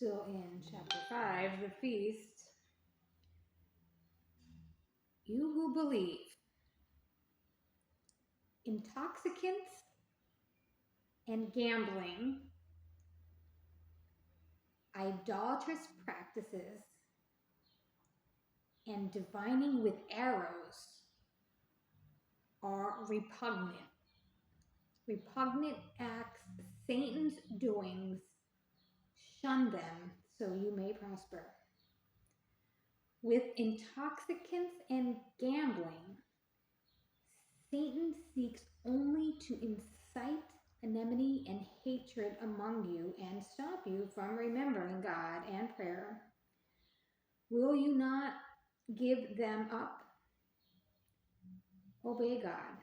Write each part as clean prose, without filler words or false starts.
Still in chapter 5, the feast. You who believe, intoxicants and gambling, idolatrous practices, and divining with arrows are repugnant. Repugnant acts, Satan's doings, shun them so you may prosper. With intoxicants and gambling, Satan seeks only to incite enmity and hatred among you and stop you from remembering God and prayer. Will you not give them up? Obey God,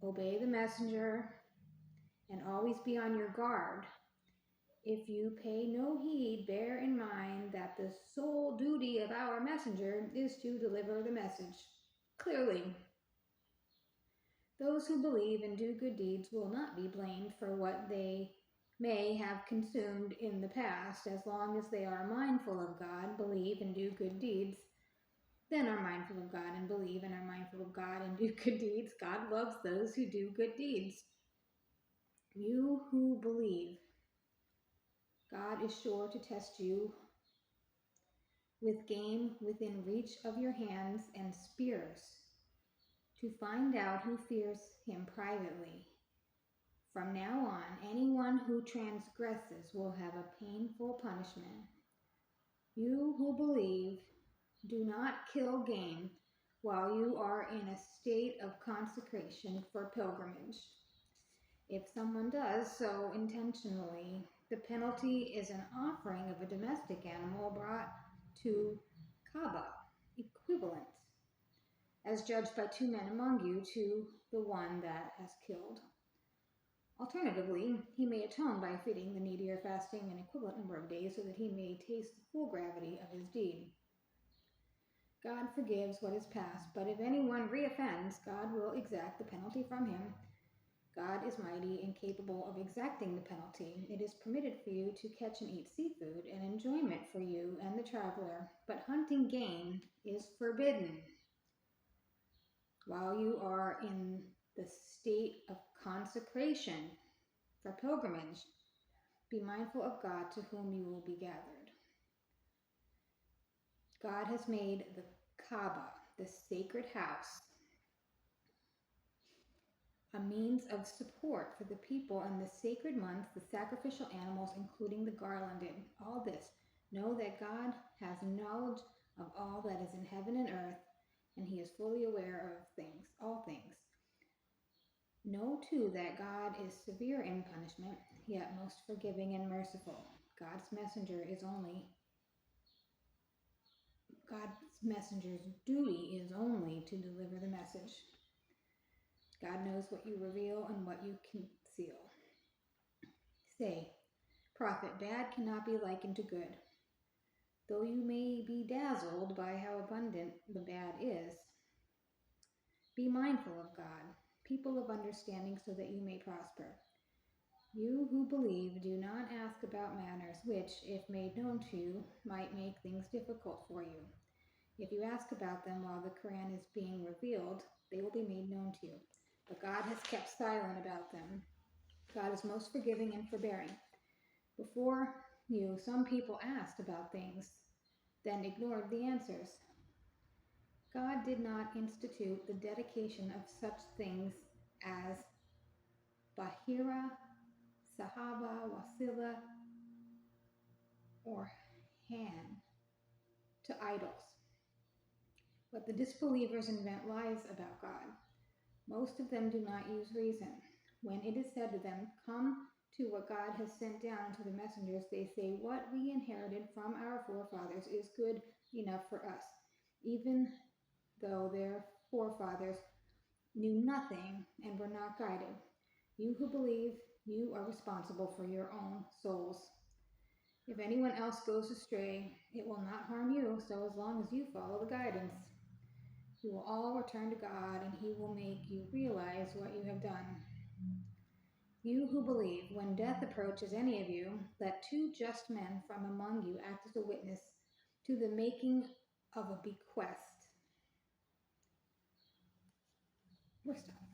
obey the messenger, and always be on your guard. If you pay no heed, bear in mind that the sole duty of our messenger is to deliver the message clearly. Those who believe and do good deeds will not be blamed for what they may have consumed in the past, as long as they are mindful of God, believe, and do good deeds. Then are mindful of God and believe and are mindful of God and do good deeds. God loves those who do good deeds. You who believe, God is sure to test you with game within reach of your hands and spears to find out who fears him privately. From now on, anyone who transgresses will have a painful punishment. You who believe, do not kill game while you are in a state of consecration for pilgrimage. If someone does so intentionally, the penalty is an offering of a domestic animal brought to Kaaba, equivalent, as judged by 2 men among you, to the one that has killed. Alternatively, he may atone by feeding the needy or fasting an equivalent number of days so that he may taste the full gravity of his deed. God forgives what is past, but if anyone reoffends, God will exact the penalty from him. God is mighty and capable of exacting the penalty. It is permitted for you to catch and eat seafood, an enjoyment for you and the traveler, but hunting game is forbidden. While you are in the state of consecration for pilgrimage, be mindful of God to whom you will be gathered. God has made the Kaaba, the sacred house, a means of support for the people in the sacred months, the sacrificial animals, including the garlanded. All this, know that God has knowledge of all that is in heaven and earth, and he is fully aware of things, all things. Know too that God is severe in punishment, yet most forgiving and merciful. God's messenger's duty is only to deliver the message. God knows what you reveal and what you conceal. Say, prophet, bad cannot be likened to good, though you may be dazzled by how abundant the bad is. Be mindful of God, people of understanding, so that you may prosper. You who believe, do not ask about matters which, if made known to you, might make things difficult for you. If you ask about them while the Quran is being revealed, they will be made known to you. But God has kept silent about them. God is most forgiving and forbearing. Before you, some people asked about things, then ignored the answers. God did not institute the dedication of such things as Bahira, Sahaba, Wasila, or Han to idols. But the disbelievers invent lies about God. Most of them do not use reason. When it is said to them, come to what God has sent down to the messengers, they say, what we inherited from our forefathers is good enough for us, even though their forefathers knew nothing and were not guided. You who believe, you are responsible for your own souls. If anyone else goes astray, it will not harm you, so as long as you follow the guidance. You will all return to God, and he will make you realize what you have done. You who believe, when death approaches any of you, let two just men from among you act as a witness to the making of a bequest. We're stopped.